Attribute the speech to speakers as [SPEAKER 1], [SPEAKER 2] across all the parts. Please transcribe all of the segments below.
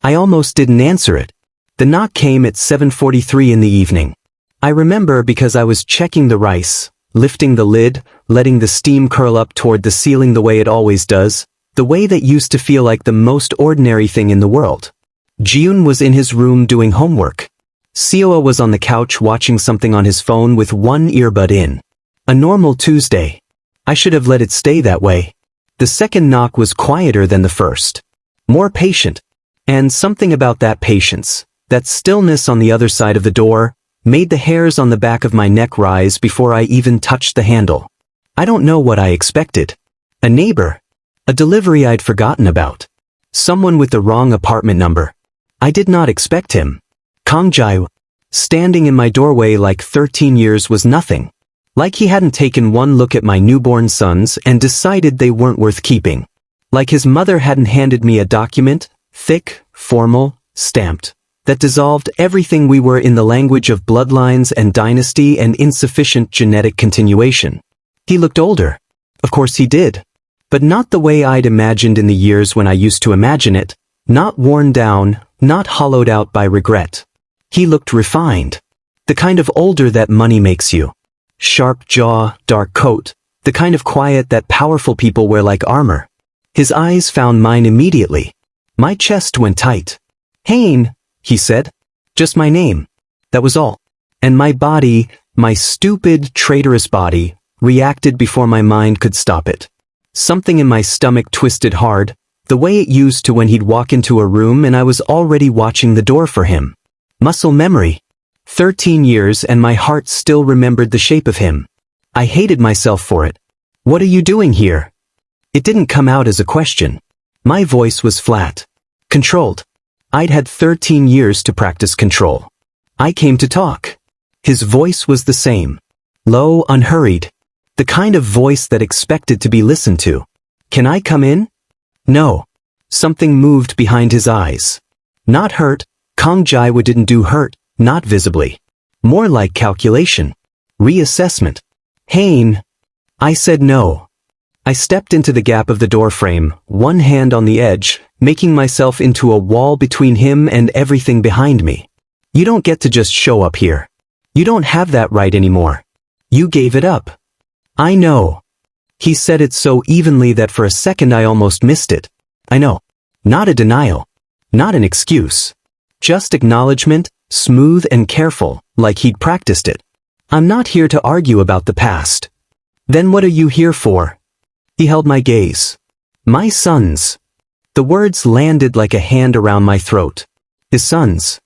[SPEAKER 1] I almost didn't answer it. The knock came at 7:43 in the evening. I remember because I was checking the rice, lifting the lid, letting the steam curl up toward the ceiling the way it always does, the way that used to feel like the most ordinary thing in the world. Jiwoon was in his room doing homework. Seoa was on the couch watching something on his phone with one earbud in. A normal Tuesday. I should have let it stay that way. The second knock was quieter than the first. More patient. And something about that patience, that stillness on the other side of the door, made the hairs on the back of my neck rise before I even touched the handle. I don't know what I expected. A neighbor. A delivery I'd forgotten about. Someone with the wrong apartment number. I did not expect him. Kang Jiwoo. Standing in my doorway like 13 years was nothing. Like he hadn't taken one look at my newborn sons and decided they weren't worth keeping. Like his mother hadn't handed me a document, thick, formal, stamped, that dissolved everything we were in the language of bloodlines and dynasty and insufficient genetic continuation. He looked older. Of course he did. But not the way I'd imagined in the years when I used to imagine it, not worn down, not hollowed out by regret. He looked refined. The kind of older that money makes you. Sharp jaw, dark coat, the kind of quiet that powerful people wear like armor. His eyes found mine immediately. My chest went tight. "Haein," he said. Just my name. That was all. And my body, my stupid, traitorous body, reacted before my mind could stop it. Something in my stomach twisted hard, the way it used to when he'd walk into a room and I was already watching the door for him. Muscle memory. 13 years and my heart still remembered the shape of him. I hated myself for it. "What are you doing here?" It didn't come out as a question. My voice was flat. Controlled. I'd had 13 years to practice control. I came to talk. His voice was the same. Low, unhurried. The kind of voice that expected to be listened to. "Can I come in?" No. Something moved behind his eyes. Not hurt. Kang Jiwoo didn't do hurt, not visibly. More like calculation. Reassessment. "Haein." I said no. I stepped into the gap of the doorframe, one hand on the edge, making myself into a wall between him and everything behind me. "You don't get to just show up here. You don't have that right anymore. You gave it up." "I know." He said it so evenly that for a second I almost missed it. I know. Not a denial. Not an excuse. Just acknowledgement, smooth and careful, like he'd practiced it. "I'm not here to argue about the past." "Then what are you here for?" He held my gaze. "My sons." The words landed like a hand around my throat. His sons.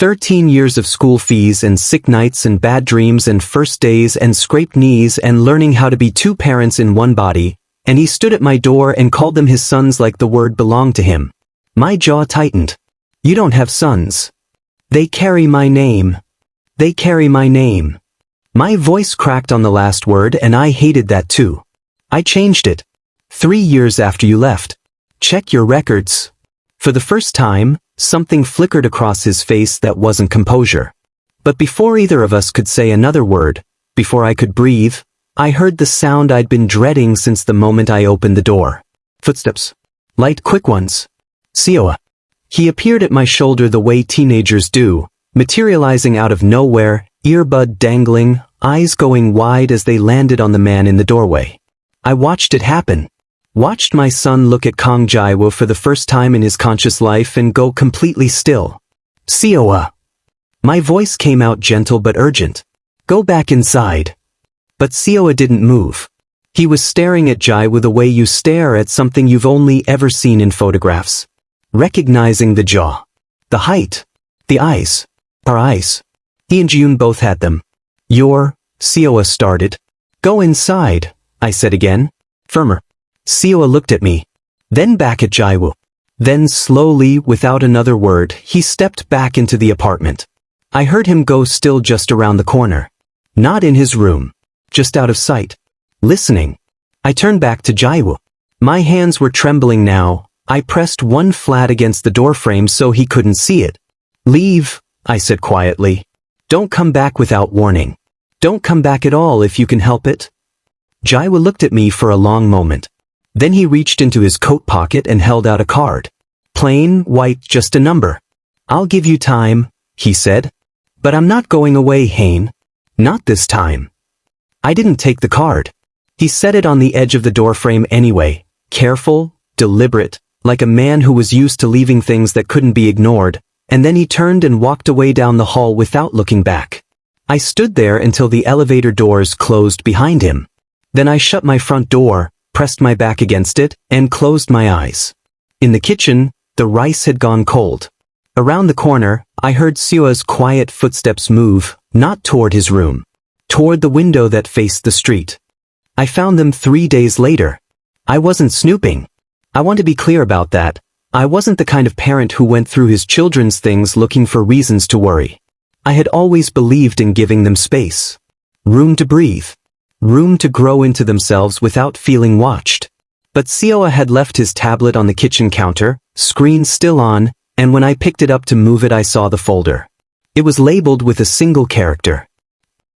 [SPEAKER 1] 13 years of school fees and sick nights and bad dreams and first days and scraped knees and learning how to be two parents in one body, and he stood at my door and called them his sons like the word belonged to him. My jaw tightened. "You don't have sons. They carry my name. They carry my name." My voice cracked on the last word and I hated that too. "I changed it. 3 years after you left. Check your records." For the first time, something flickered across his face that wasn't composure. But before either of us could say another word, before I could breathe, I heard the sound I'd been dreading since the moment I opened the door. Footsteps. Light, quick ones. Seoa. He appeared at my shoulder the way teenagers do, materializing out of nowhere, earbud dangling, eyes going wide as they landed on the man in the doorway. I watched it happen. Watched my son look at Kang Jiwoo for the first time in his conscious life and go completely still. "Seoa." My voice came out gentle but urgent. "Go back inside." But Seoa didn't move. He was staring at Jiwoo the way you stare at something you've only ever seen in photographs. Recognizing the jaw. The height. The eyes. Our eyes. He and Jiwoon both had them. Seoa started. "Go inside," I said again. Firmer. Seoa looked at me. Then back at Jiwoo. Then slowly, without another word, he stepped back into the apartment. I heard him go still just around the corner. Not in his room. Just out of sight. Listening. I turned back to Jiwoo. My hands were trembling now. I pressed one flat against the doorframe so he couldn't see it. "Leave," I said quietly. "Don't come back without warning. Don't come back at all if you can help it." Jiwoo looked at me for a long moment. Then he reached into his coat pocket and held out a card. Plain, white, just a number. I'll give you time, he said. But I'm not going away, Haein. Not this time. I didn't take the card. He set it on the edge of the doorframe anyway, careful, deliberate, like a man who was used to leaving things that couldn't be ignored, and then he turned and walked away down the hall without looking back. I stood there until the elevator doors closed behind him. Then I shut my front door, pressed my back against it, and closed my eyes. In the kitchen, the rice had gone cold. Around the corner, I heard Seo's quiet footsteps move, not toward his room, toward the window that faced the street. I found them 3 days later. I wasn't snooping. I want to be clear about that. I wasn't the kind of parent who went through his children's things looking for reasons to worry. I had always believed in giving them space. Room to breathe. Room to grow into themselves without feeling watched. But Seo had left his tablet on the kitchen counter, screen still on, and when I picked it up to move it I saw the folder. It was labeled with a single character.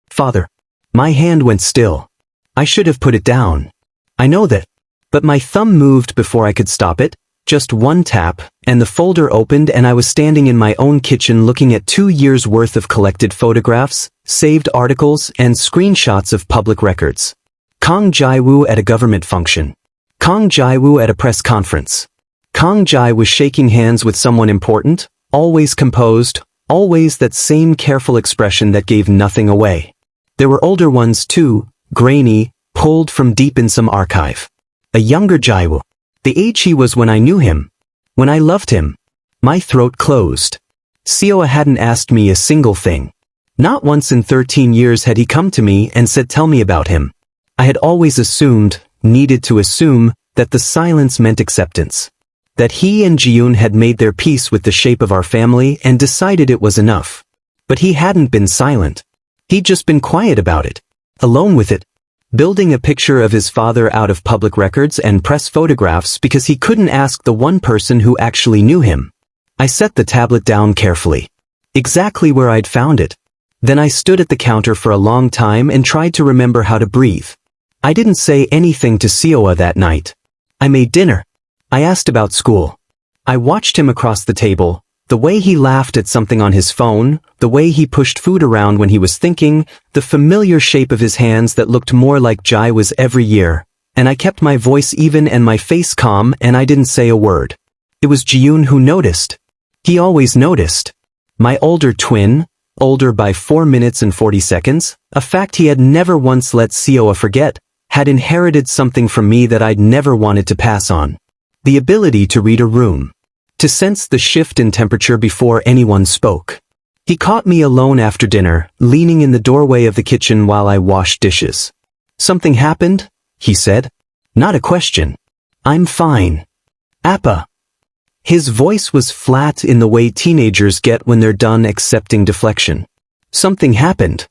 [SPEAKER 1] Father. My hand went still. I should have put it down. I know that. But my thumb moved before I could stop it, just one tap, and the folder opened and I was standing in my own kitchen looking at 2 years' worth of collected photographs, saved articles, and screenshots of public records. Kang Jiwoo at a government function. Kang Jiwoo at a press conference. Kang Ji was shaking hands with someone important, always composed, always that same careful expression that gave nothing away. There were older ones too, grainy, pulled from deep in some archive. A younger Jiwoo. The age he was when I knew him. When I loved him. My throat closed. Seo hadn't asked me a single thing. Not once in 13 years had he come to me and said tell me about him. I had always assumed, needed to assume, that the silence meant acceptance. That he and Jiyoon had made their peace with the shape of our family and decided it was enough. But he hadn't been silent. He'd just been quiet about it. Alone with it. Building a picture of his father out of public records and press photographs because he couldn't ask the one person who actually knew him. I set the tablet down carefully. Exactly where I'd found it. Then I stood at the counter for a long time and tried to remember how to breathe. I didn't say anything to Seoa that night. I made dinner. I asked about school. I watched him across the table, the way he laughed at something on his phone, the way he pushed food around when he was thinking, the familiar shape of his hands that looked more like Jai was every year, and I kept my voice even and my face calm and I didn't say a word. It was Jiyoon who noticed. He always noticed. My older twin, older by 4 minutes and 40 seconds, a fact he had never once let Seoa forget, had inherited something from me that I'd never wanted to pass on. The ability to read a room. To sense the shift in temperature before anyone spoke. He caught me alone after dinner, leaning in the doorway of the kitchen while I washed dishes. Something happened? He said. Not a question. I'm fine. Appa. His voice was flat in the way teenagers get when they're done accepting deflection. Something happened.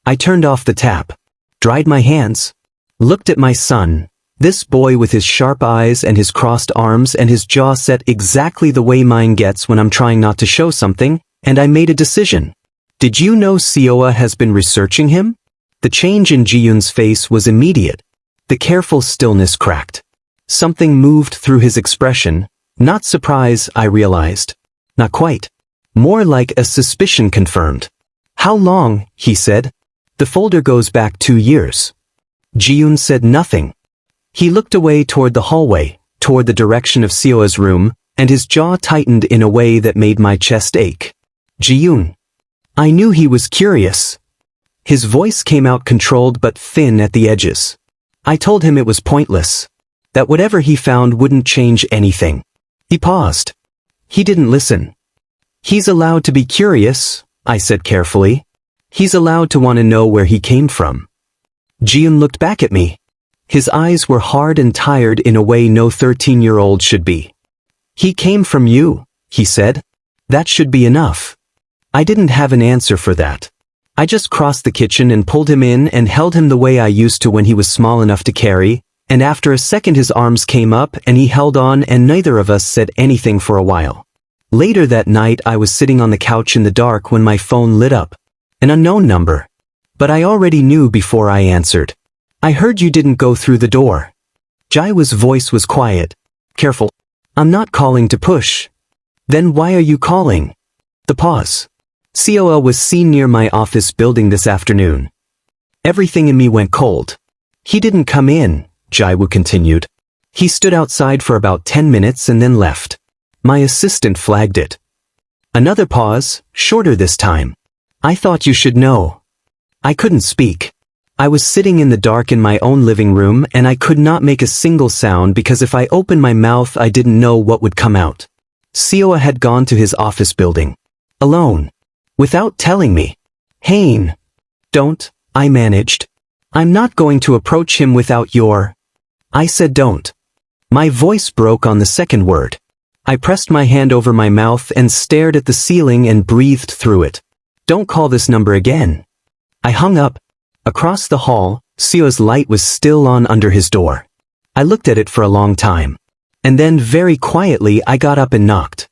[SPEAKER 1] I turned off the tap. Dried my hands. Looked at my son. This boy with his sharp eyes and his crossed arms and his jaw set exactly the way mine gets when I'm trying not to show something, and I made a decision. Did you know Seoa has been researching him? The change in Jiyoon's face was immediate. The careful stillness cracked. Something moved through his expression, not surprise, I realized. Not quite. More like a suspicion confirmed. How long, he said. The folder goes back 2 years. Jiyoon said nothing. He looked away toward the hallway, toward the direction of Seoa's room, and his jaw tightened in a way that made my chest ache. Jiyoon. I knew he was curious. His voice came out controlled but thin at the edges. I told him it was pointless. That whatever he found wouldn't change anything. He paused. He didn't listen. He's allowed to be curious, I said carefully. He's allowed to want to know where he came from. Jiyoon looked back at me. His eyes were hard and tired in a way no 13-year-old should be. He came from you, he said. That should be enough. I didn't have an answer for that. I just crossed the kitchen and pulled him in and held him the way I used to when he was small enough to carry, and after a second his arms came up and he held on and neither of us said anything for a while. Later that night I was sitting on the couch in the dark when my phone lit up. An unknown number. But I already knew before I answered. I heard you didn't go through the door. Jaiwa's voice was quiet. Careful. I'm not calling to push. Then why are you calling? The pause. Seoa was seen near my office building this afternoon. Everything in me went cold. He didn't come in, Jiwoo continued. He stood outside for about 10 minutes and then left. My assistant flagged it. Another pause, shorter this time. I thought you should know. I couldn't speak. I was sitting in the dark in my own living room and I could not make a single sound because if I opened my mouth I didn't know what would come out. Seoa had gone to his office building. Alone. Without telling me. Haein. Don't, I managed. I'm not going to approach him without your... I said don't. My voice broke on the second word. I pressed my hand over my mouth and stared at the ceiling and breathed through it. Don't call this number again. I hung up. Across the hall, Seoa's light was still on under his door. I looked at it for a long time. And then very quietly I got up and knocked.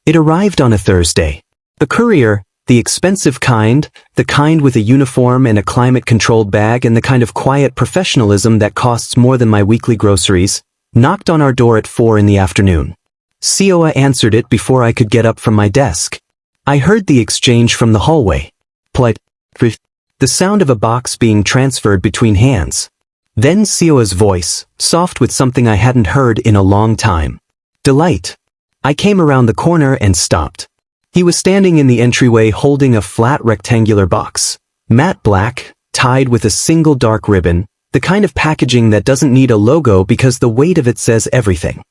[SPEAKER 1] It arrived on a Thursday. The courier, the expensive kind, the kind with a uniform and a climate-controlled bag and the kind of quiet professionalism that costs more than my weekly groceries, knocked on our door at 4 in the afternoon. Seoa answered it before I could get up from my desk. I heard the exchange from the hallway. Polite. The sound of a box being transferred between hands. Then Seoa's voice, soft with something I hadn't heard in a long time. Delight. I came around the corner and stopped. He was standing in the entryway holding a flat rectangular box. Matte black, tied with a single dark ribbon, the kind of packaging that doesn't need a logo because the weight of it says everything.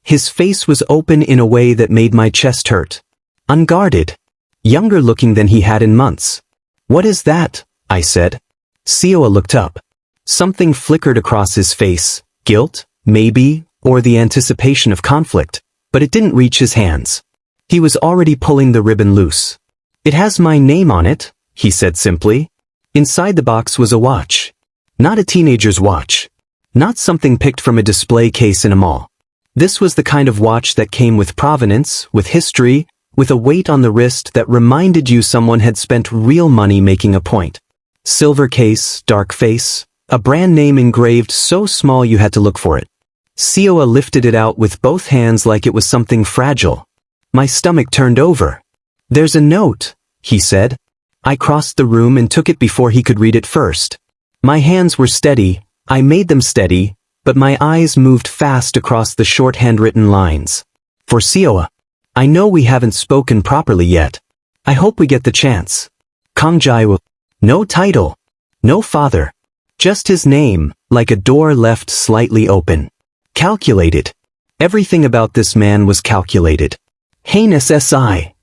[SPEAKER 1] His face was open in a way that made my chest hurt. Unguarded. Younger looking than he had in months. What is that? I said. Seoa looked up. Something flickered across his face. Guilt, maybe, or the anticipation of conflict, but it didn't reach his hands. He was already pulling the ribbon loose. It has my name on it, he said simply. Inside the box was a watch. Not a teenager's watch. Not something picked from a display case in a mall. This was the kind of watch that came with provenance, with history, with a weight on the wrist that reminded you someone had spent real money making a point. Silver case, dark face, a brand name engraved so small you had to look for it. Seoa lifted it out with both hands like it was something fragile. My stomach turned over. There's a note, he said. I crossed the room and took it before he could read it first. My hands were steady, I made them steady, but my eyes moved fast across the short handwritten lines. For Seoa. I know we haven't spoken properly yet. I hope we get the chance. Kang Jiwoo. No title. No father. Just his name, like a door left slightly open. Calculated. Everything about this man was calculated. Heinous SI.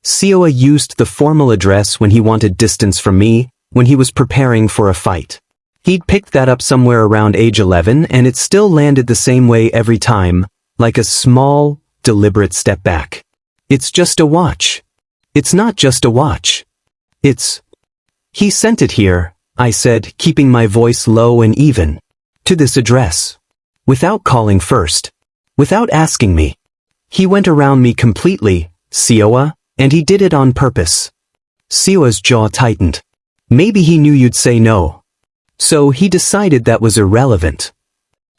[SPEAKER 1] Seoa used the formal address when he wanted distance from me, when he was preparing for a fight. He'd picked that up somewhere around age 11 and it still landed the same way every time, like a small, deliberate step back. It's just a watch. It's not just a watch. It's... He sent it here, I said, keeping my voice low and even. To this address. Without calling first. Without asking me. He went around me completely, Seoa, and he did it on purpose. Seoa's jaw tightened. Maybe he knew you'd say no. So he decided that was irrelevant.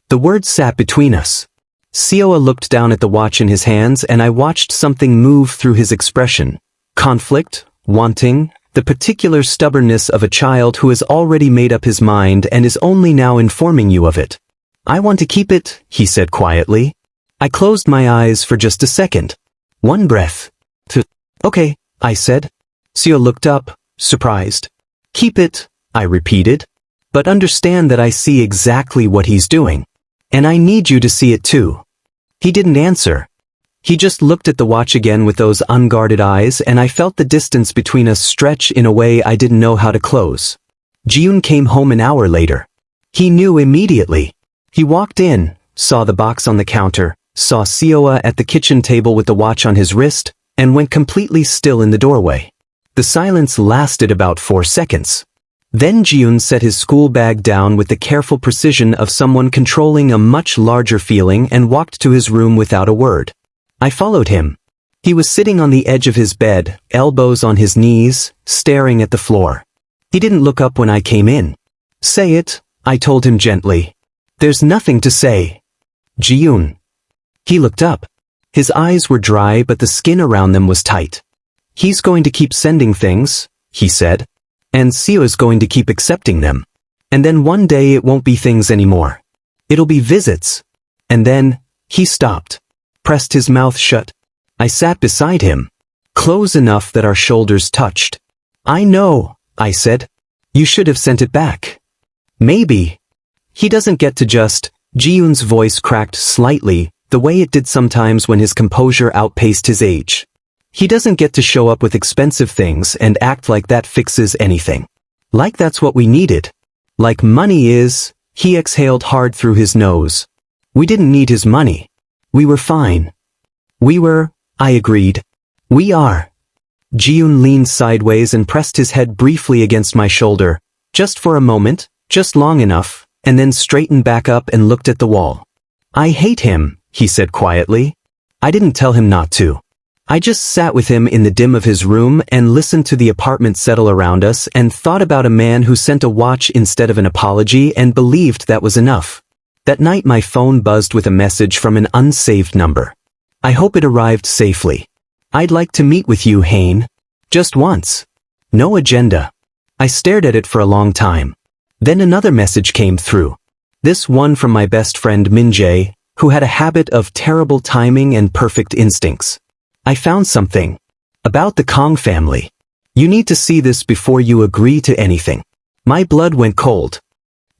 [SPEAKER 1] The words sat between us. Seoa looked down at the watch in his hands and I watched something move through his expression. Conflict, wanting, the particular stubbornness of a child who has already made up his mind and is only now informing you of it. I want to keep it, he said quietly. I closed my eyes for just a second. One breath. Okay, I said. Seoa looked up, surprised. Keep it, I repeated. But understand that I see exactly what he's doing. And I need you to see it too. He didn't answer. He just looked at the watch again with those unguarded eyes and I felt the distance between us stretch in a way I didn't know how to close. Jiwoon came home an hour later. He knew immediately. He walked in, saw the box on the counter, saw Seoa at the kitchen table with the watch on his wrist, and went completely still in the doorway. The silence lasted about 4 seconds. Then Jiwoon set his school bag down with the careful precision of someone controlling a much larger feeling and walked to his room without a word. I followed him. He was sitting on the edge of his bed, elbows on his knees, staring at the floor. He didn't look up when I came in. Say it, I told him gently. There's nothing to say. Jiwoon. He looked up. His eyes were dry but the skin around them was tight. He's going to keep sending things, he said. And Seo's going to keep accepting them. And then one day it won't be things anymore. It'll be visits. And then, he stopped. Pressed his mouth shut. I sat beside him. Close enough that our shoulders touched. I know, I said. You should have sent it back. Maybe. He doesn't get to just, Jiwoon's voice cracked slightly, the way it did sometimes when his composure outpaced his age. He doesn't get to show up with expensive things and act like that fixes anything. Like that's what we needed. Like money is, he exhaled hard through his nose. We didn't need his money. We were fine. We were, I agreed. We are. Jiwoon leaned sideways and pressed his head briefly against my shoulder, just for a moment, just long enough, and then straightened back up and looked at the wall. I hate him, he said quietly. I didn't tell him not to. I just sat with him in the dim of his room and listened to the apartment settle around us and thought about a man who sent a watch instead of an apology and believed that was enough. That night my phone buzzed with a message from an unsaved number. I hope it arrived safely. I'd like to meet with you, Haein. Just once. No agenda. I stared at it for a long time. Then another message came through. This one from my best friend Min-jae, who had a habit of terrible timing and perfect instincts. I found something. About the Kang family. You need to see this before you agree to anything. My blood went cold.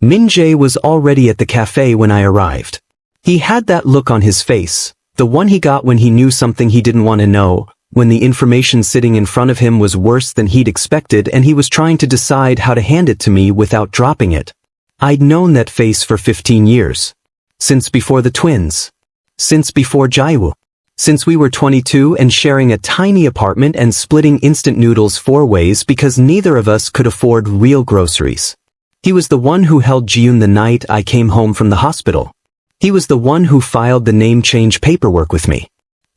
[SPEAKER 1] Min-jae was already at the cafe when I arrived. He had that look on his face, the one he got when he knew something he didn't want to know, when the information sitting in front of him was worse than he'd expected and he was trying to decide how to hand it to me without dropping it. I'd known that face for 15 years. Since before the twins. Since before Jiwoo. Since we were 22 and sharing a tiny apartment and splitting instant noodles 4 ways because neither of us could afford real groceries. He was the one who held Jiwoon the night I came home from the hospital. He was the one who filed the name change paperwork with me.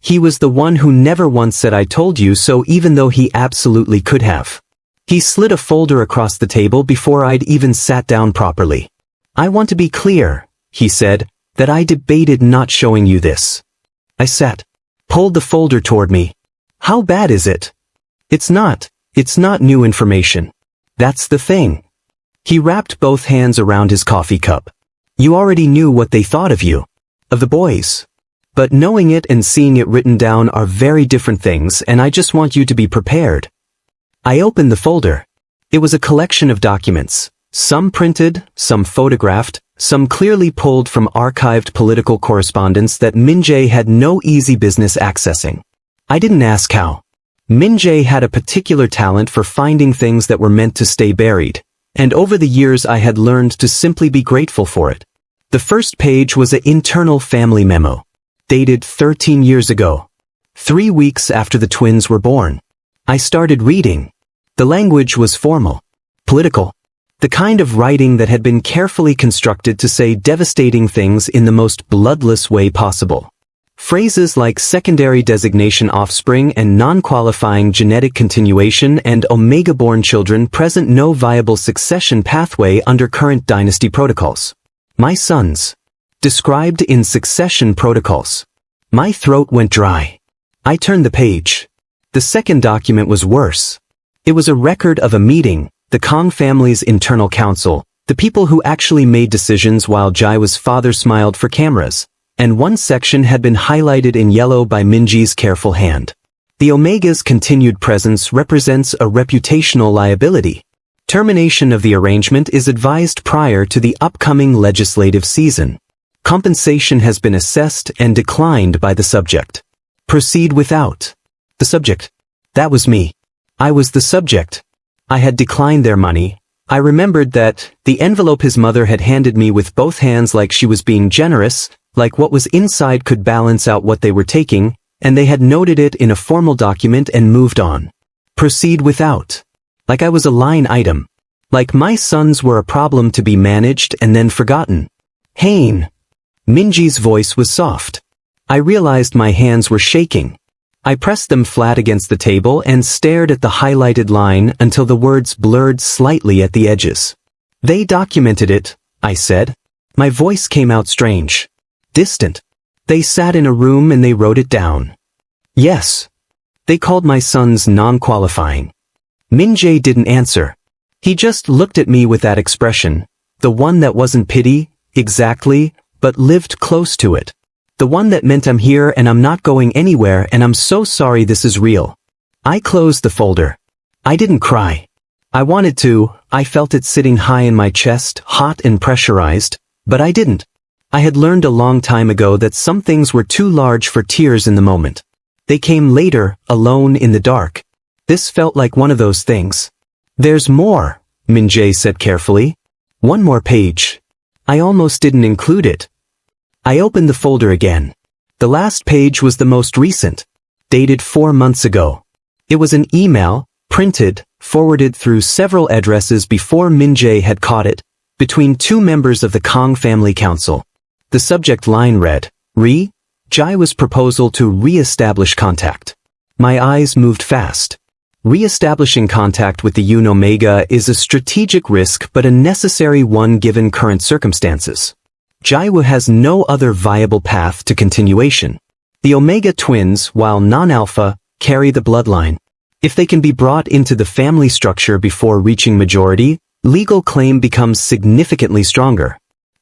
[SPEAKER 1] He was the one who never once said I told you so even though he absolutely could have. He slid a folder across the table before I'd even sat down properly. I want to be clear, he said, that I debated not showing you this. I sat. Pulled the folder toward me. How bad is it? It's not new information. That's the thing. He wrapped both hands around his coffee cup. You already knew what they thought of you. Of the boys. But knowing it and seeing it written down are very different things and I just want you to be prepared. I opened the folder. It was a collection of documents. Some printed, some photographed, some clearly pulled from archived political correspondence that Min-jae had no easy business accessing. I didn't ask how. Min-jae had a particular talent for finding things that were meant to stay buried, and over the years I had learned to simply be grateful for it. The first page was an internal family memo, dated 13 years ago, 3 weeks after the twins were born. I started reading. The language was formal, political. The kind of writing that had been carefully constructed to say devastating things in the most bloodless way possible. Phrases like secondary designation offspring and non-qualifying genetic continuation and Omega-born children present no viable succession pathway under current dynasty protocols. My sons. Described in succession protocols. My throat went dry. I turned the page. The second document was worse. It was a record of a meeting. The Kang family's internal council, the people who actually made decisions while Jiwoo's father smiled for cameras, and one section had been highlighted in yellow by Min-jae's careful hand. The Omega's continued presence represents a reputational liability. Termination of the arrangement is advised prior to the upcoming legislative season. Compensation has been assessed and declined by the subject. Proceed without. The subject. That was me. I was the subject. I had declined their money. I remembered that, the envelope his mother had handed me with both hands like she was being generous, like what was inside could balance out what they were taking, and they had noted it in a formal document and moved on. Proceed without. Like I was a line item. Like my sons were a problem to be managed and then forgotten. Haein. Min-jae's voice was soft. I realized my hands were shaking. I pressed them flat against the table and stared at the highlighted line until the words blurred slightly at the edges. They documented it, I said. My voice came out strange. Distant. They sat in a room and they wrote it down. Yes. They called my sons non-qualifying. Min-jae didn't answer. He just looked at me with that expression, the one that wasn't pity, exactly, but lived close to it. The one that meant I'm here and I'm not going anywhere and I'm so sorry this is real. I closed the folder. I didn't cry. I wanted to, I felt it sitting high in my chest, hot and pressurized, but I didn't. I had learned a long time ago that some things were too large for tears in the moment. They came later, alone in the dark. This felt like one of those things. There's more, Min-jae said carefully. One more page. I almost didn't include it. I opened the folder again. The last page was the most recent, dated 4 months ago. It was an email, printed, forwarded through several addresses before Min-jae had caught it, between two members of the Kang family council. The subject line read, Jiwoo's proposal to re-establish contact. My eyes moved fast. Re-establishing contact with the Yoon Omega is a strategic risk but a necessary one given current circumstances. Jiwoo has no other viable path to continuation. The Omega twins, while non-alpha, carry the bloodline. If they can be brought into the family structure before reaching majority, legal claim becomes significantly stronger.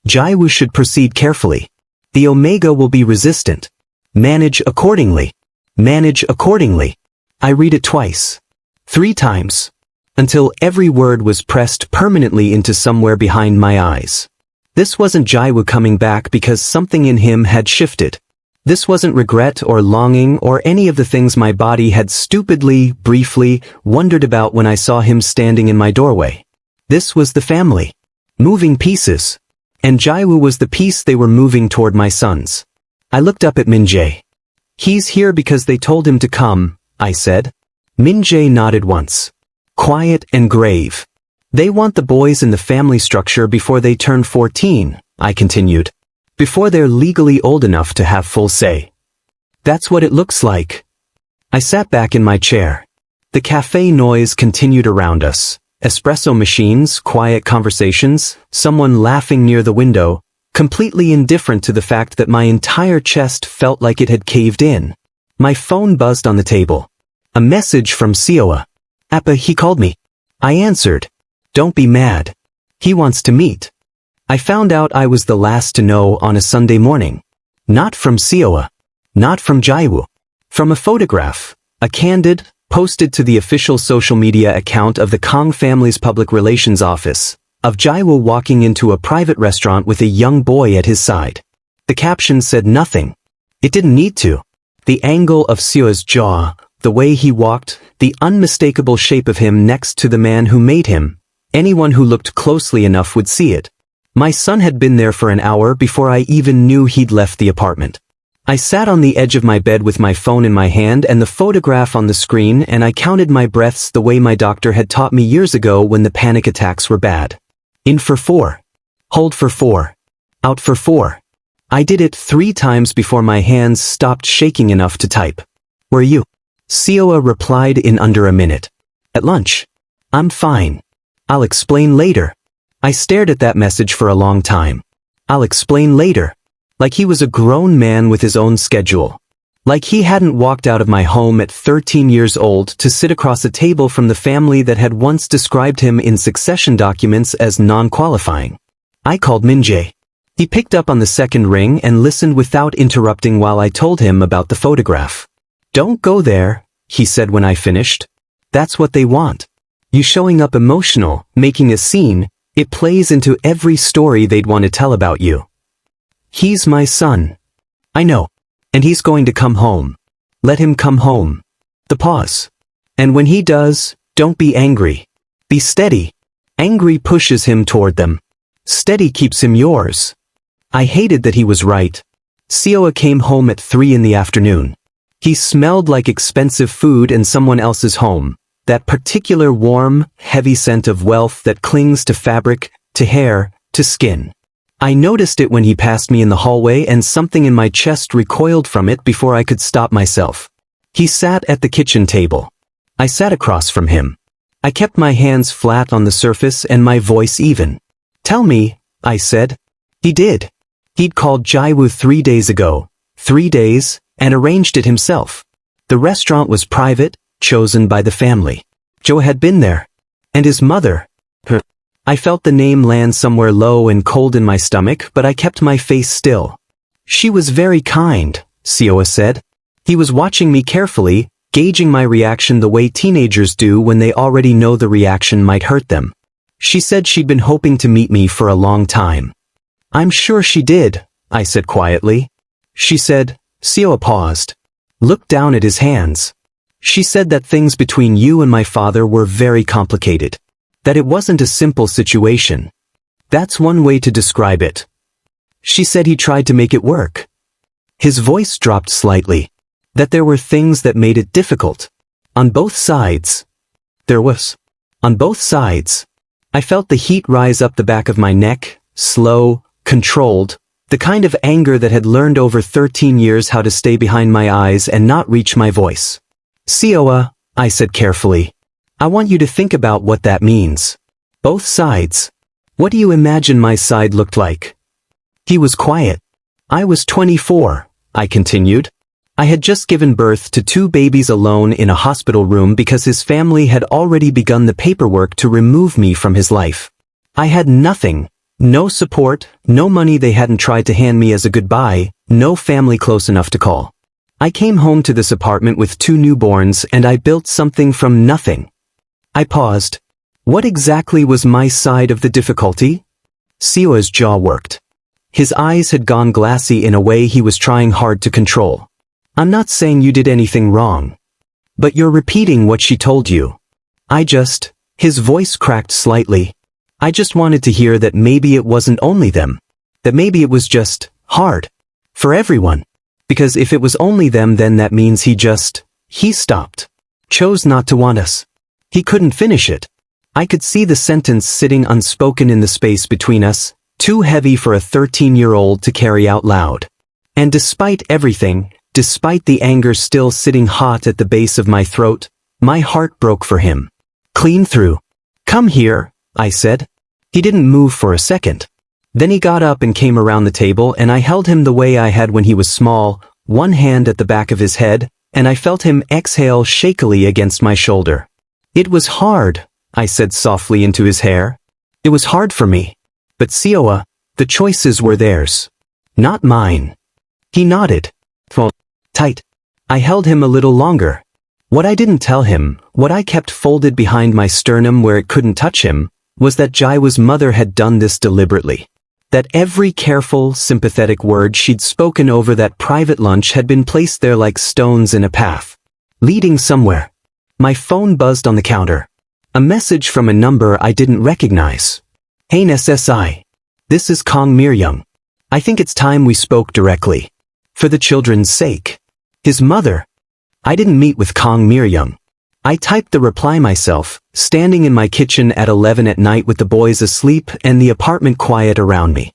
[SPEAKER 1] Jiwoo should proceed carefully. The Omega will be resistant. Manage accordingly. Manage accordingly. I read it twice. 3 times. Until every word was pressed permanently into somewhere behind my eyes. This wasn't Jiwoo coming back because something in him had shifted. This wasn't regret or longing or any of the things my body had stupidly, briefly, wondered about when I saw him standing in my doorway. This was the family. Moving pieces. And Jiwoo was the piece they were moving toward my sons. I looked up at Min-jae. He's here because they told him to come, I said. Min-jae nodded once. Quiet and grave. They want the boys in the family structure before they turn 14, I continued. Before they're legally old enough to have full say. That's what it looks like. I sat back in my chair. The cafe noise continued around us. Espresso machines, quiet conversations, someone laughing near the window, completely indifferent to the fact that my entire chest felt like it had caved in. My phone buzzed on the table. A message from Seoa. Appa, he called me. I answered. Don't be mad. He wants to meet. I found out I was the last to know on a Sunday morning. Not from Seoa. Not from Jiwoo. From a photograph. A candid, posted to the official social media account of the Kang family's public relations office, of Jiwoo walking into a private restaurant with a young boy at his side. The caption said nothing. It didn't need to. The angle of Seoa's jaw, the way he walked, the unmistakable shape of him next to the man who made him, anyone who looked closely enough would see it. My son had been there for an hour before I even knew he'd left the apartment. I sat on the edge of my bed with my phone in my hand and the photograph on the screen, and I counted my breaths the way my doctor had taught me years ago when the panic attacks were bad. In for 4. Hold for 4. Out for 4. I did it 3 times before my hands stopped shaking enough to type. Where are you? Seoa replied in under a minute. At lunch. I'm fine. I'll explain later. I stared at that message for a long time. I'll explain later. Like he was a grown man with his own schedule. Like he hadn't walked out of my home at 13 years old to sit across a table from the family that had once described him in succession documents as non-qualifying. I called Min-jae. He picked up on the second ring and listened without interrupting while I told him about the photograph. Don't go there, he said when I finished. That's what they want. You showing up emotional, making a scene, it plays into every story they'd want to tell about you. He's my son. I know. And he's going to come home. Let him come home. The pause. And when he does, don't be angry. Be steady. Angry pushes him toward them. Steady keeps him yours. I hated that he was right. Seoa came home at 3 in the afternoon. He smelled like expensive food in someone else's home, that particular warm, heavy scent of wealth that clings to fabric, to hair, to skin. I noticed it when he passed me in the hallway and something in my chest recoiled from it before I could stop myself. He sat at the kitchen table. I sat across from him. I kept my hands flat on the surface and my voice even. Tell me, I said. He did. He'd called Jiwoo 3 days ago, 3 days, and arranged it himself. The restaurant was private, chosen by the family. Joe had been there. And his mother. I felt the name land somewhere low and cold in my stomach, but I kept my face still. She was very kind, Sioa said. He was watching me carefully, gauging my reaction the way teenagers do when they already know the reaction might hurt them. She said she'd been hoping to meet me for a long time. I'm sure she did, I said quietly. She said, Sioa paused. Looked down at his hands. She said that things between you and my father were very complicated. That it wasn't a simple situation. That's one way to describe it. She said he tried to make it work. His voice dropped slightly. That there were things that made it difficult. On both sides. There was. On both sides. I felt the heat rise up the back of my neck, slow, controlled, the kind of anger that had learned over 13 years how to stay behind my eyes and not reach my voice. Sioa, I said carefully. I want you to think about what that means. Both sides. What do you imagine my side looked like? He was quiet. I was 24, I continued. I had just given birth to 2 babies alone in a hospital room because his family had already begun the paperwork to remove me from his life. I had nothing. No support, no money they hadn't tried to hand me as a goodbye, no family close enough to call. I came home to this apartment with 2 newborns and I built something from nothing. I paused. What exactly was my side of the difficulty? Sioa's jaw worked. His eyes had gone glassy in a way he was trying hard to control. I'm not saying you did anything wrong. But you're repeating what she told you. His voice cracked slightly. I just wanted to hear that maybe it wasn't only them. That maybe it was just hard. For everyone. Because if it was only them, then that means he stopped. Chose not to want us. He couldn't finish it. I could see the sentence sitting unspoken in the space between us, too heavy for a 13-year-old to carry out loud. And despite everything, despite the anger still sitting hot at the base of my throat, my heart broke for him. Clean through. Come here, I said. He didn't move for a second. Then he got up and came around the table and I held him the way I had when he was small, one hand at the back of his head, and I felt him exhale shakily against my shoulder. It was hard, I said softly into his hair. It was hard for me. But Sioa, the choices were theirs. Not mine. He nodded. Well, tight. I held him a little longer. What I didn't tell him, what I kept folded behind my sternum where it couldn't touch him, was that Jiwoo's mother had done this deliberately. That every careful, sympathetic word she'd spoken over that private lunch had been placed there like stones in a path. Leading somewhere. My phone buzzed on the counter. A message from a number I didn't recognize. Hey SSI. This is Kang Jiwoo. I think it's time we spoke directly. For the children's sake. His mother. I didn't meet with Kang Jiwoo. I typed the reply myself, standing in my kitchen at 11 at night with the boys asleep and the apartment quiet around me.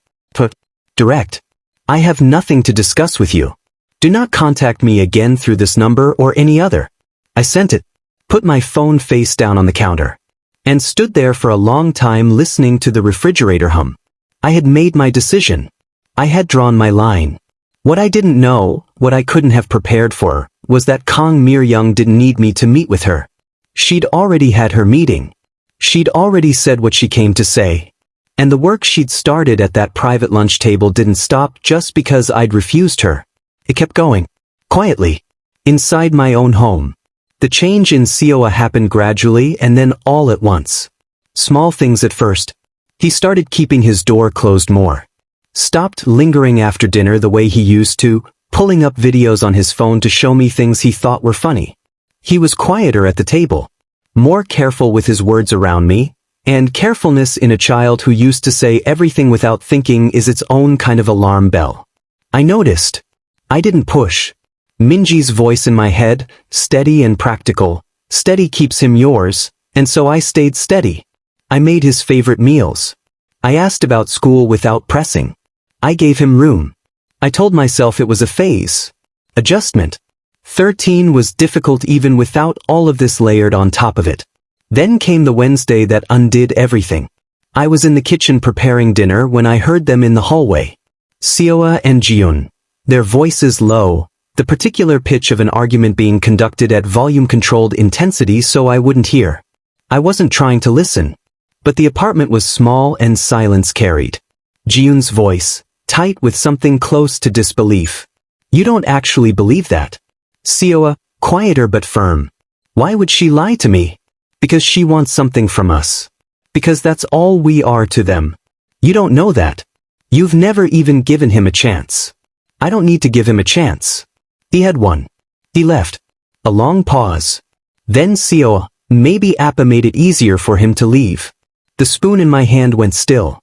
[SPEAKER 1] Direct. I have nothing to discuss with you. Do not contact me again through this number or any other. I sent it. Put my phone face down on the counter. And stood there for a long time listening to the refrigerator hum. I had made my decision. I had drawn my line. What I didn't know, what I couldn't have prepared for, was that Kang Jiwoo didn't need me to meet with her. She'd already had her meeting. She'd already said what she came to say. And the work she'd started at that private lunch table didn't stop just because I'd refused her. It kept going. Quietly. Inside my own home. The change in Sioa happened gradually and then all at once. Small things at first. He started keeping his door closed more. Stopped lingering after dinner the way he used to, pulling up videos on his phone to show me things he thought were funny. He was quieter at the table. More careful with his words around me, and carefulness in a child who used to say everything without thinking is its own kind of alarm bell. I noticed. I didn't push. Minji's voice in my head, steady and practical. Steady keeps him yours, and so I stayed steady. I made his favorite meals. I asked about school without pressing. I gave him room. I told myself it was a phase. Adjustment. 13 was difficult even without all of this layered on top of it. Then came the Wednesday that undid everything. I was in the kitchen preparing dinner when I heard them in the hallway. Sioa and Jiwoon. their voices low, the particular pitch of an argument being conducted at volume-controlled intensity so I wouldn't hear. I wasn't trying to listen. But the apartment was small and silence carried. Jiwoon's voice, tight with something close to disbelief. You don't actually believe that? Seoa, quieter but firm. Why would she lie to me? Because she wants something from us. Because that's all we are to them. You don't know that. You've never even given him a chance. I don't need to give him a chance. He had one. He left. A long pause. Then Seoa, maybe Appa made it easier for him to leave. The spoon in my hand went still.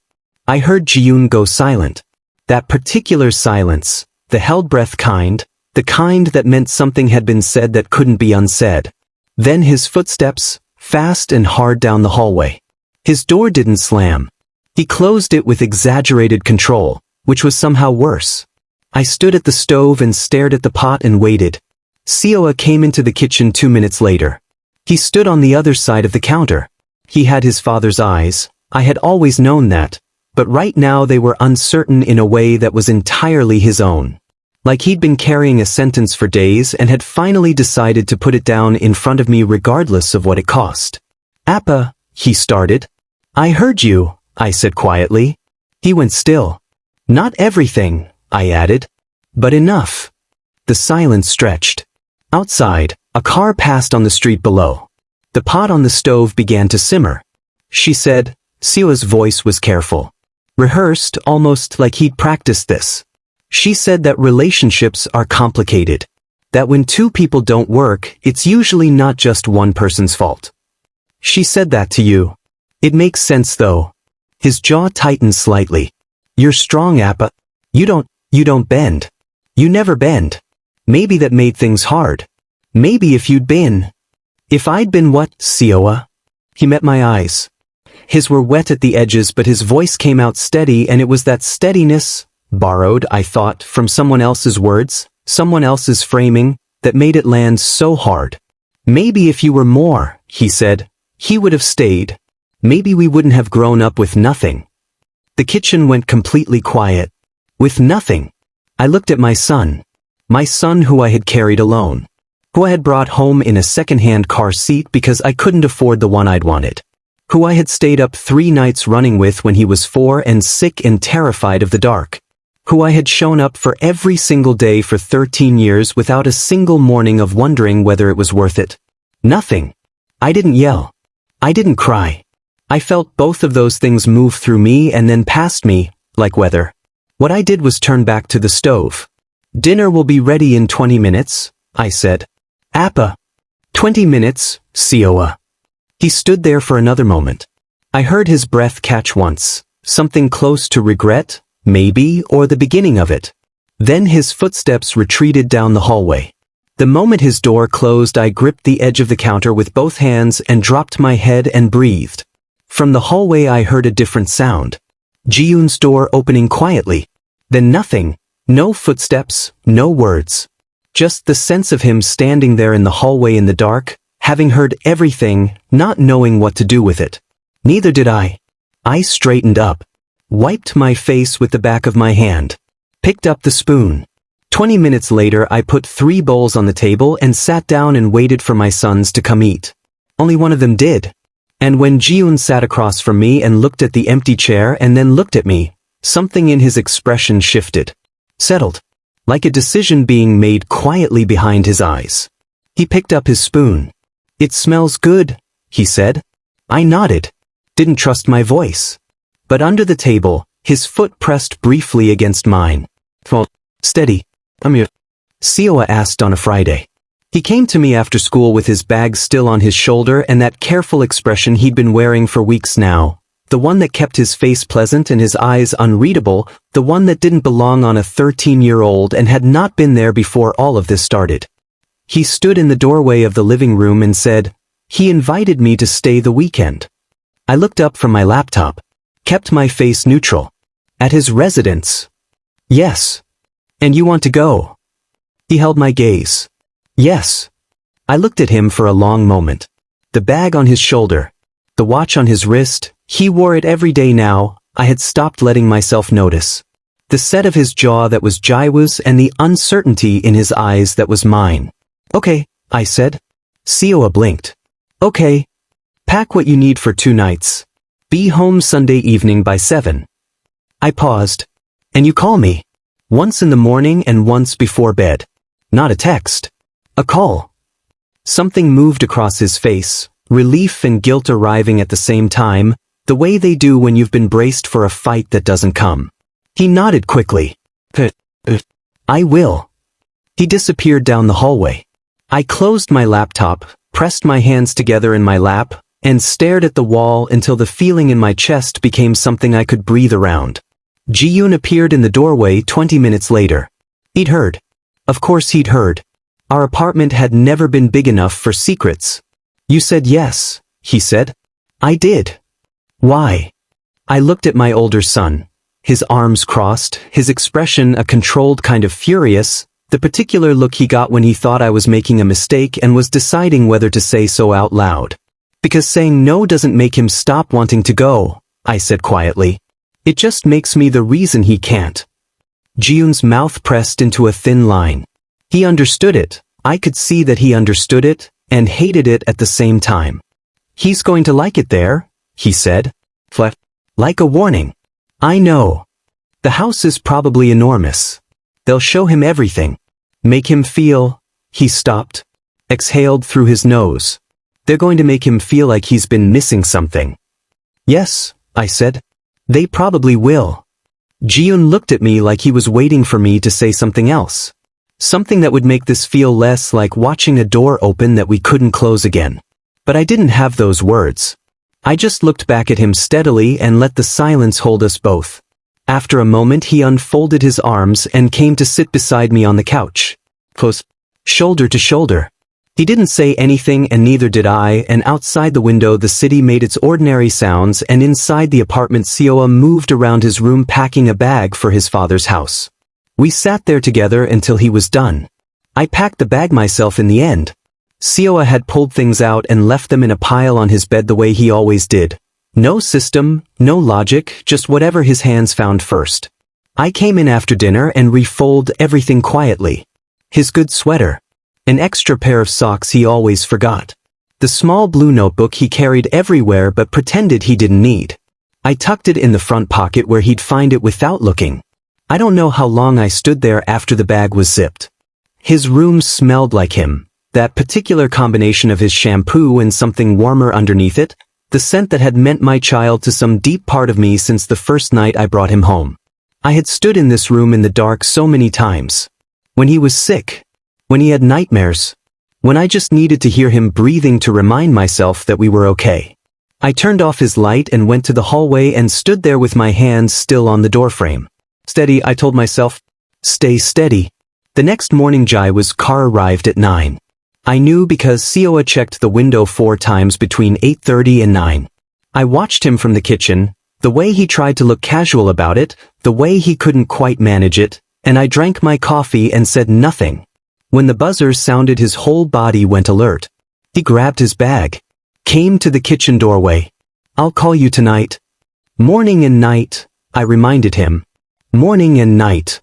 [SPEAKER 1] I heard Jiwoon go silent. That particular silence, the held breath kind, the kind that meant something had been said that couldn't be unsaid. Then his footsteps, fast and hard down the hallway. His door didn't slam. He closed it with exaggerated control, which was somehow worse. I stood at the stove and stared at the pot and waited. Seoa came into the kitchen 2 minutes later. He stood on the other side of the counter. He had his father's eyes. I had always known that, but right now they were uncertain in a way that was entirely his own. Like he'd been carrying a sentence for days and had finally decided to put it down in front of me regardless of what it cost. Appa, he started. I heard you, I said quietly. He went still. Not everything, I added. But enough. The silence stretched. Outside, a car passed on the street below. The pot on the stove began to simmer. She said, Seoa's voice was careful. Rehearsed, almost like he'd practiced this. She said that relationships are complicated. That when two people don't work, it's usually not just one person's fault. She said that to you. It makes sense though. His jaw tightened slightly. You're strong, Appa. You don't bend. You never bend. Maybe that made things hard. Maybe if you'd been. If I'd been what, Seoa? He met my eyes. His were wet at the edges but his voice came out steady and it was that steadiness, borrowed, I thought, from someone else's words, someone else's framing, that made it land so hard. Maybe if you were more, he said, he would have stayed. Maybe we wouldn't have grown up with nothing. The kitchen went completely quiet. With nothing. I looked at my son who I had carried alone. Who I had brought home in a second-hand car seat because I couldn't afford the one I'd wanted. Who I had stayed up 3 nights running with when he was 4 and sick and terrified of the dark. Who I had shown up for every single day for 13 years without a single morning of wondering whether it was worth it. Nothing. I didn't yell. I didn't cry. I felt both of those things move through me and then past me, like weather. What I did was turn back to the stove. Dinner will be ready in 20 minutes, I said. Appa. 20 minutes, Seoa. He stood there for another moment. I heard his breath catch once, something close to regret, maybe, or the beginning of it. Then his footsteps retreated down the hallway. The moment his door closed, I gripped the edge of the counter with both hands and dropped my head and breathed. From the hallway I heard a different sound. Jiwoon's door opening quietly. Then nothing. No footsteps, no words. Just the sense of him standing there in the hallway in the dark, having heard everything, not knowing what to do with it. Neither did I. I straightened up, wiped my face with the back of my hand, picked up the spoon. 20 minutes later I put 3 bowls on the table and sat down and waited for my sons to come eat. Only one of them did. And when Jiwoon sat across from me and looked at the empty chair and then looked at me, something in his expression shifted. Settled. Like a decision being made quietly behind his eyes. He picked up his spoon. It smells good, he said. I nodded. Didn't trust my voice. But under the table, his foot pressed briefly against mine. Well, steady. I'm here. Seoa asked on a Friday. He came to me after school with his bag still on his shoulder and that careful expression he'd been wearing for weeks now. The one that kept his face pleasant and his eyes unreadable, the one that didn't belong on a 13-year-old and had not been there before all of this started. He stood in the doorway of the living room and said, he invited me to stay the weekend. I looked up from my laptop, kept my face neutral. At his residence. Yes. And you want to go? He held my gaze. Yes. I looked at him for a long moment. The bag on his shoulder, the watch on his wrist, he wore it every day now. I had stopped letting myself notice. The set of his jaw that was Jiwoo's and the uncertainty in his eyes that was mine. Okay, I said. Seoa blinked. Okay. Pack what you need for 2 nights. Be home Sunday evening by 7. I paused. And you call me. Once in the morning and once before bed. Not a text. A call. Something moved across his face, relief and guilt arriving at the same time, the way they do when you've been braced for a fight that doesn't come. He nodded quickly. I will. He disappeared down the hallway. I closed my laptop, pressed my hands together in my lap, and stared at the wall until the feeling in my chest became something I could breathe around. Ji-yoon appeared in the doorway 20 minutes later. He'd heard. Of course he'd heard. Our apartment had never been big enough for secrets. You said yes, he said. I did. Why? I looked at my older son. His arms crossed, his expression a controlled kind of furious, the particular look he got when he thought I was making a mistake and was deciding whether to say so out loud. Because saying no doesn't make him stop wanting to go, I said quietly. It just makes me the reason he can't. Ji-yoon's mouth pressed into a thin line. He understood it. I could see that he understood it, and hated it at the same time. He's going to like it there, he said. Like a warning. I know. The house is probably enormous. They'll show him everything. Make him feel. He stopped. Exhaled through his nose. They're going to make him feel like he's been missing something. Yes, I said. They probably will. Ji-yoon looked at me like he was waiting for me to say something else. Something that would make this feel less like watching a door open that we couldn't close again. But I didn't have those words. I just looked back at him steadily and let the silence hold us both. After a moment he unfolded his arms and came to sit beside me on the couch. Close. Shoulder to shoulder. He didn't say anything and neither did I, and outside the window the city made its ordinary sounds, and inside the apartment Seoa moved around his room packing a bag for his father's house. We sat there together until he was done. I packed the bag myself in the end. Seoa had pulled things out and left them in a pile on his bed the way he always did. No system, no logic, just whatever his hands found first. I came in after dinner and refolded everything quietly. His good sweater. An extra pair of socks he always forgot. The small blue notebook he carried everywhere but pretended he didn't need. I tucked it in the front pocket where he'd find it without looking. I don't know how long I stood there after the bag was zipped. His room smelled like him, that particular combination of his shampoo and something warmer underneath it, the scent that had meant my child to some deep part of me since the first night I brought him home. I had stood in this room in the dark so many times. When he was sick. When he had nightmares. When I just needed to hear him breathing to remind myself that we were okay. I turned off his light and went to the hallway and stood there with my hands still on the doorframe. Steady, I told myself. Stay steady. The next morning Jiwoo's car arrived at 9. I knew because Seoa checked the window 4 times between 8:30 and 9. I watched him from the kitchen, the way he tried to look casual about it, the way he couldn't quite manage it, and I drank my coffee and said nothing. When the buzzer sounded his whole body went alert. He grabbed his bag. Came to the kitchen doorway. I'll call you tonight. Morning and night, I reminded him. Morning and night.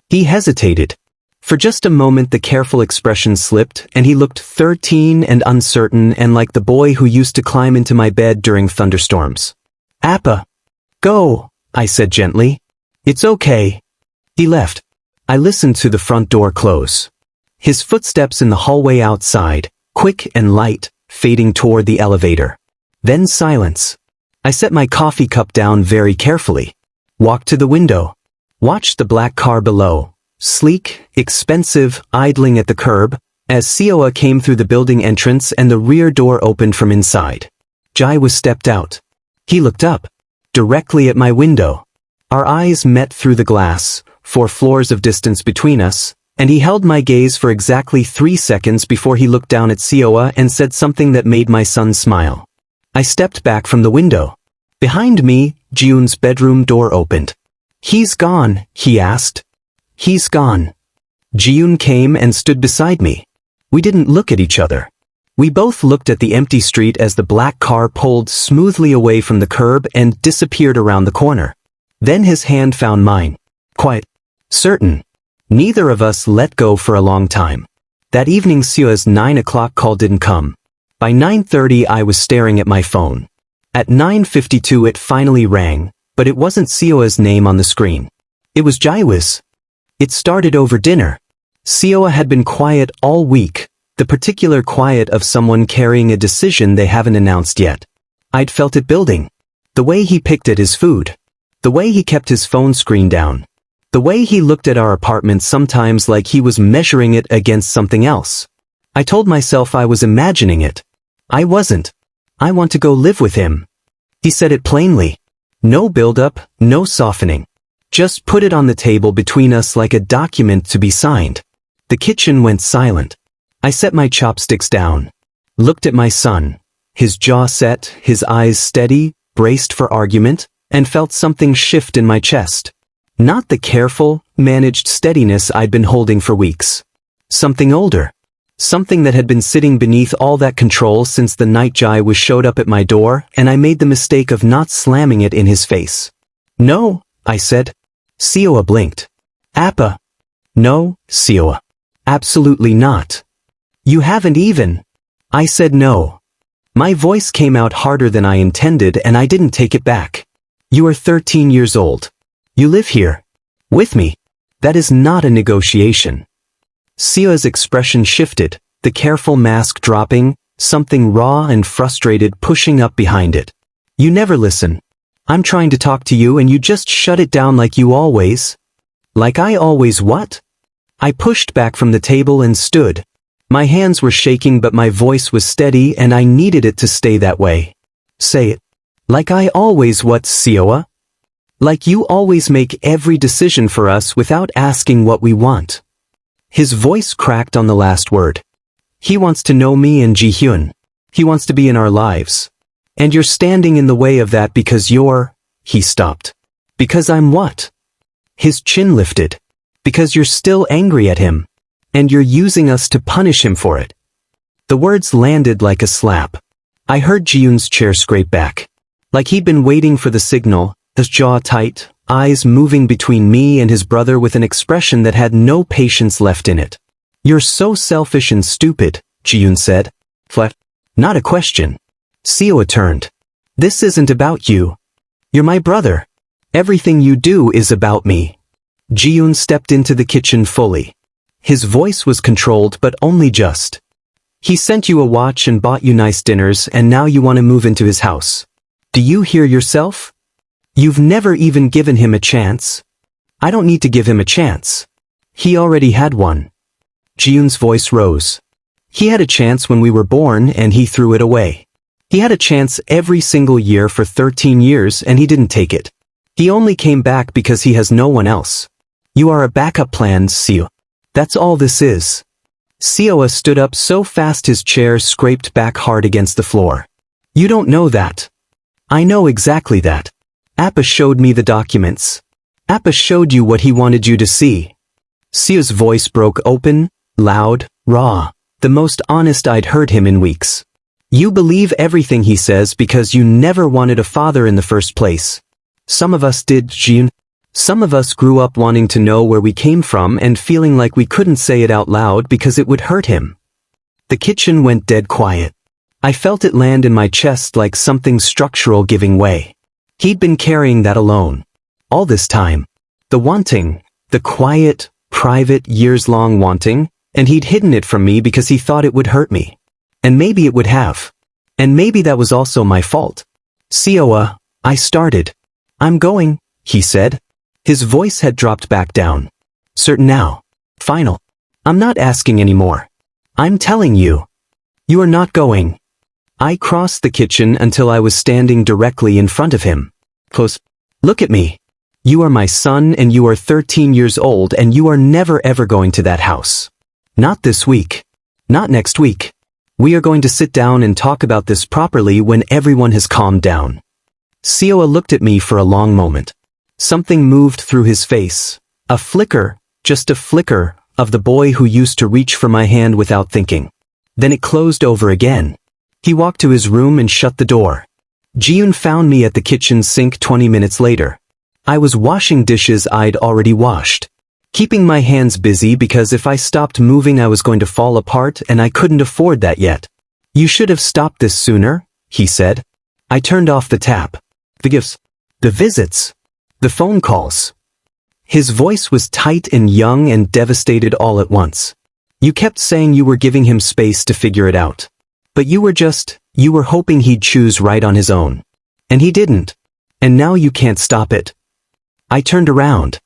[SPEAKER 1] He hesitated. For just a moment the careful expression slipped and he looked 13 and uncertain and like the boy who used to climb into my bed during thunderstorms. Appa. Go, I said gently. It's okay. He left. I listened to the front door close. His footsteps in the hallway outside, quick and light, fading toward the elevator. Then silence. I set my coffee cup down very carefully. Walked to the window. Watched the black car below, sleek, expensive, idling at the curb, as Seoa came through the building entrance and the rear door opened from inside. Jiwoo stepped out. He looked up, directly at my window. Our eyes met through the glass, 4 floors of distance between us, and he held my gaze for exactly 3 seconds before he looked down at Seoa and said something that made my son smile. I stepped back from the window. Behind me, Ji-yoon's bedroom door opened. He's gone, he asked. He's gone. Ji-yoon came and stood beside me. We didn't look at each other. We both looked at the empty street as the black car pulled smoothly away from the curb and disappeared around the corner. Then his hand found mine. Quite certain. Neither of us let go for a long time. That evening Seo's 9 o'clock call didn't come. By 9:30 I was staring at my phone. At 9:52 it finally rang, but it wasn't Seo's name on the screen. It was Jiwoo's. It started over dinner. Seo had been quiet all week, the particular quiet of someone carrying a decision they haven't announced yet. I'd felt it building. The way he picked at his food. The way he kept his phone screen down. The way he looked at our apartment sometimes like he was measuring it against something else. I told myself I was imagining it. I wasn't. I want to go live with him. He said it plainly. No build-up, no softening. Just put it on the table between us like a document to be signed. The kitchen went silent. I set my chopsticks down. Looked at my son. His jaw set, his eyes steady, braced for argument, and felt something shift in my chest. Not the careful, managed steadiness I'd been holding for weeks. Something older. Something that had been sitting beneath all that control since the night Jiwoo showed up at my door and I made the mistake of not slamming it in his face. No, I said. Seo blinked. Appa. No, Seo. Absolutely not. You haven't even. I said no. My voice came out harder than I intended and I didn't take it back. You are 13 years old. You live here. With me. That is not a negotiation. Seo's expression shifted, the careful mask dropping, something raw and frustrated pushing up behind it. You never listen. I'm trying to talk to you and you just shut it down like you always. Like I always what? I pushed back from the table and stood. My hands were shaking but my voice was steady and I needed it to stay that way. Say it. Like I always what, Seo? Like you always make every decision for us without asking what we want. His voice cracked on the last word. He wants to know me and Ji-hyun. He wants to be in our lives. And you're standing in the way of that because you're... He stopped. Because I'm what? His chin lifted. Because you're still angry at him. And you're using us to punish him for it. The words landed like a slap. I heard Ji-hyun's chair scrape back. Like he'd been waiting for the signal, his jaw tight, eyes moving between me and his brother with an expression that had no patience left in it. You're so selfish and stupid, Ji-hyun said. Flat. Not a question. Seo turned. This isn't about you. You're my brother. Everything you do is about me. Ji-hyun stepped into the kitchen fully. His voice was controlled but only just. He sent you a watch and bought you nice dinners and now you want to move into his house. Do you hear yourself? You've never even given him a chance. I don't need to give him a chance. He already had one. Ji-hyun's voice rose. He had a chance when we were born and he threw it away. He had a chance every single year for 13 years and he didn't take it. He only came back because he has no one else. You are a backup plan, Seo. That's all this is. Seo stood up so fast his chair scraped back hard against the floor. You don't know that. I know exactly that. Appa showed me the documents. Appa showed you what he wanted you to see. Seo's voice broke open, loud, raw, the most honest I'd heard him in weeks. You believe everything he says because you never wanted a father in the first place. Some of us did, Ji-hyun. Some of us grew up wanting to know where we came from and feeling like we couldn't say it out loud because it would hurt him. The kitchen went dead quiet. I felt it land in my chest like something structural giving way. He'd been carrying that alone. All this time. The wanting. The quiet, private, years-long wanting. And he'd hidden it from me because he thought it would hurt me. And maybe it would have. And maybe that was also my fault. Seo, I started. I'm going, he said. His voice had dropped back down. Certain now. Final. I'm not asking anymore. I'm telling you. You are not going. I crossed the kitchen until I was standing directly in front of him. Close. Look at me. You are my son and you are 13 years old and you are never ever going to that house. Not this week. Not next week. We are going to sit down and talk about this properly when everyone has calmed down. Seo looked at me for a long moment. Something moved through his face. A flicker, just a flicker, of the boy who used to reach for my hand without thinking. Then it closed over again. He walked to his room and shut the door. Ji-hyun found me at the kitchen sink 20 minutes later. I was washing dishes I'd already washed, keeping my hands busy because if I stopped moving I was going to fall apart and I couldn't afford that yet. You should have stopped this sooner, he said. I turned off the tap. The gifts. The visits. The phone calls. His voice was tight and young and devastated all at once. You kept saying you were giving him space to figure it out. But you were hoping he'd choose right on his own. And he didn't. And now you can't stop it. I turned around.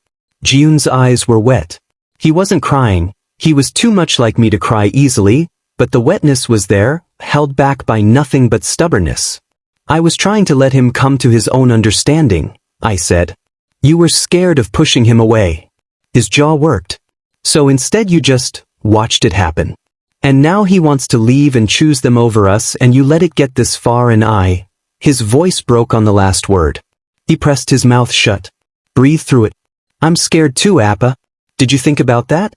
[SPEAKER 1] Jiwoon's eyes were wet. He wasn't crying. He was too much like me to cry easily, but the wetness was there, held back by nothing but stubbornness. I was trying to let him come to his own understanding, I said. You were scared of pushing him away. His jaw worked. So instead you just watched it happen. And now he wants to leave and choose them over us and you let it get this far and his voice broke on the last word. He pressed his mouth shut. Breathe through it. I'm scared too, Appa. Did you think about that?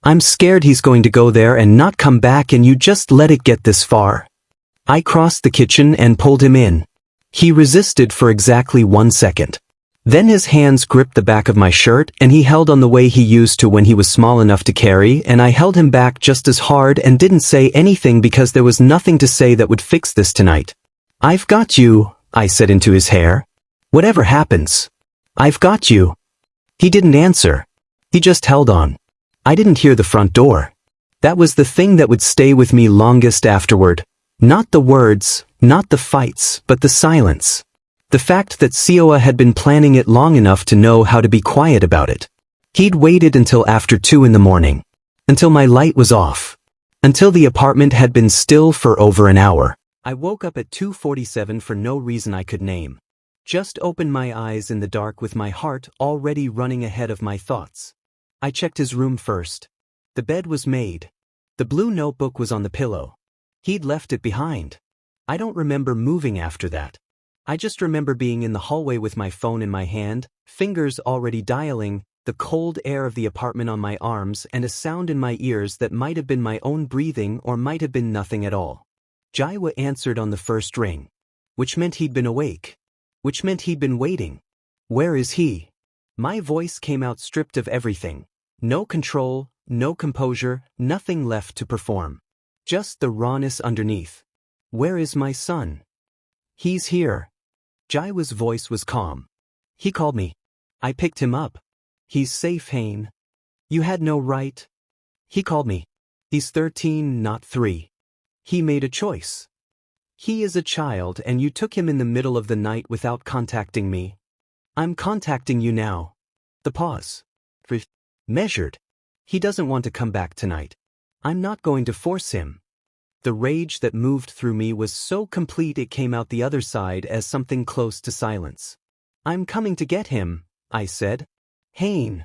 [SPEAKER 1] I'm scared he's going to go there and not come back and you just let it get this far. I crossed the kitchen and pulled him in. He resisted for exactly 1 second. Then his hands gripped the back of my shirt and he held on the way he used to when he was small enough to carry and I held him back just as hard and didn't say anything because there was nothing to say that would fix this tonight. I've got you, I said into his hair. Whatever happens. I've got you. He didn't answer. He just held on. I didn't hear the front door. That was the thing that would stay with me longest afterward. Not the words, not the fights, but the silence. The fact that Seoa had been planning it long enough to know how to be quiet about it. He'd waited until after 2 in the morning. Until my light was off. Until the apartment had been still for over an hour. I woke up at 2:47 for no reason I could name. Just opened my eyes in the dark with my heart already running ahead of my thoughts. I checked his room first. The bed was made. The blue notebook was on the pillow. He'd left it behind. I don't remember moving after that. I just remember being in the hallway with my phone in my hand, fingers already dialing, the cold air of the apartment on my arms and a sound in my ears that might have been my own breathing or might have been nothing at all. Jiwoo answered on the first ring. Which meant he'd been awake. Which meant he'd been waiting. Where is he? My voice came out stripped of everything. No control, no composure, nothing left to perform. Just the rawness underneath. Where is my son? He's here. Jiwoo's voice was calm. He called me. I picked him up. He's safe, Haein. You had no right. He called me. He's 13, not 3. He made a choice. He is a child and you took him in the middle of the night without contacting me. I'm contacting you now. The pause. Measured. He doesn't want to come back tonight. I'm not going to force him. The rage that moved through me was so complete it came out the other side as something close to silence. I'm coming to get him, I said. Haein.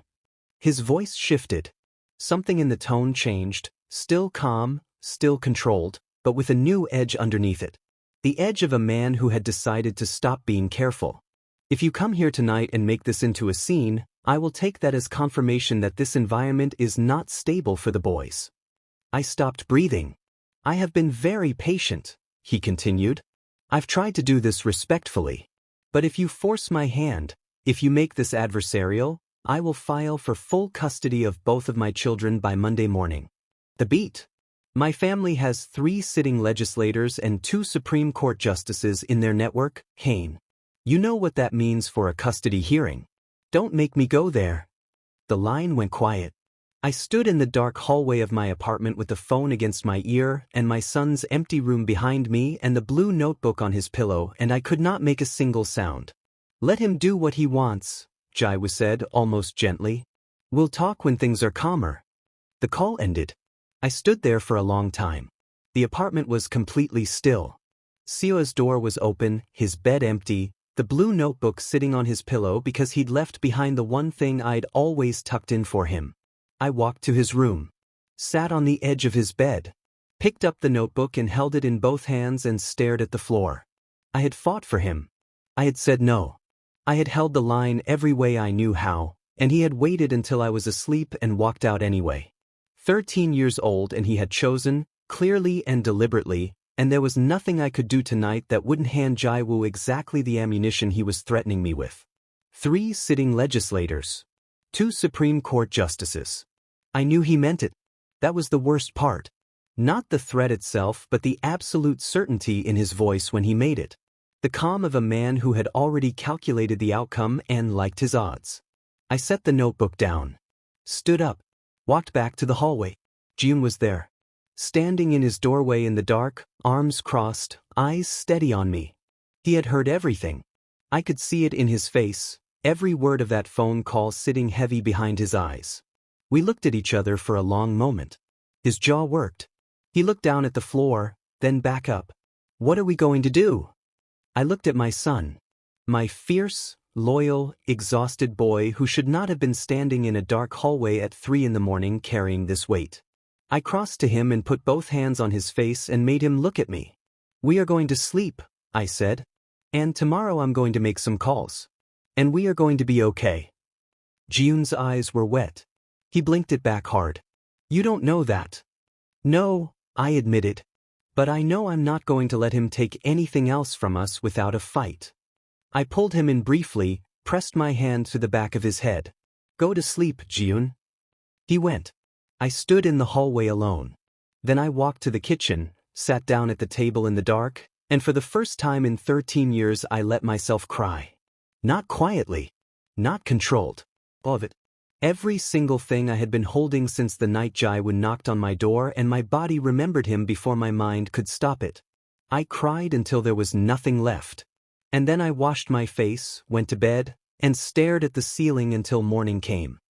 [SPEAKER 1] His voice shifted. Something in the tone changed, still calm, still controlled, but with a new edge underneath it. The edge of a man who had decided to stop being careful. If you come here tonight and make this into a scene, I will take that as confirmation that this environment is not stable for the boys. I stopped breathing. I have been very patient, he continued. I've tried to do this respectfully. But if you force my hand, if you make this adversarial, I will file for full custody of both of my children by Monday morning. The beat. My family has 3 sitting legislators and 2 Supreme Court justices in their network, Haein. You know what that means for a custody hearing. Don't make me go there. The line went quiet. I stood in the dark hallway of my apartment with the phone against my ear and my son's empty room behind me and the blue notebook on his pillow, and I could not make a single sound. Let him do what he wants, Jiwoo said almost gently. We'll talk when things are calmer. The call ended. I stood there for a long time. The apartment was completely still. Seoa's door was open, his bed empty, the blue notebook sitting on his pillow because he'd left behind the one thing I'd always tucked in for him. I walked to his room, sat on the edge of his bed, picked up the notebook and held it in both hands and stared at the floor. I had fought for him. I had said no. I had held the line every way I knew how, and he had waited until I was asleep and walked out anyway. 13 years old and he had chosen, clearly and deliberately, and there was nothing I could do tonight that wouldn't hand Jiwoo exactly the ammunition he was threatening me with. 3 sitting legislators. 2 Supreme Court justices. I knew he meant it. That was the worst part. Not the threat itself, but the absolute certainty in his voice when he made it. The calm of a man who had already calculated the outcome and liked his odds. I set the notebook down. Stood up. Walked back to the hallway. Jiwoo was there. Standing in his doorway in the dark, arms crossed, eyes steady on me. He had heard everything. I could see it in his face, every word of that phone call sitting heavy behind his eyes. We looked at each other for a long moment. His jaw worked. He looked down at the floor, then back up. What are we going to do? I looked at my son. My fierce, loyal, exhausted boy who should not have been standing in a dark hallway at 3 in the morning carrying this weight. I crossed to him and put both hands on his face and made him look at me. We are going to sleep, I said. And tomorrow I'm going to make some calls. And we are going to be okay. Jiwoon's eyes were wet. He blinked it back hard. You don't know that. No, I admitted. But I know I'm not going to let him take anything else from us without a fight. I pulled him in briefly, pressed my hand to the back of his head. Go to sleep, Jiwoon. He went. I stood in the hallway alone. Then I walked to the kitchen, sat down at the table in the dark, and for the first time in 13 years I let myself cry. Not quietly. Not controlled. All of it. Every single thing I had been holding since the night Jiwoo knocked on my door, and my body remembered him before my mind could stop it. I cried until there was nothing left. And then I washed my face, went to bed, and stared at the ceiling until morning came.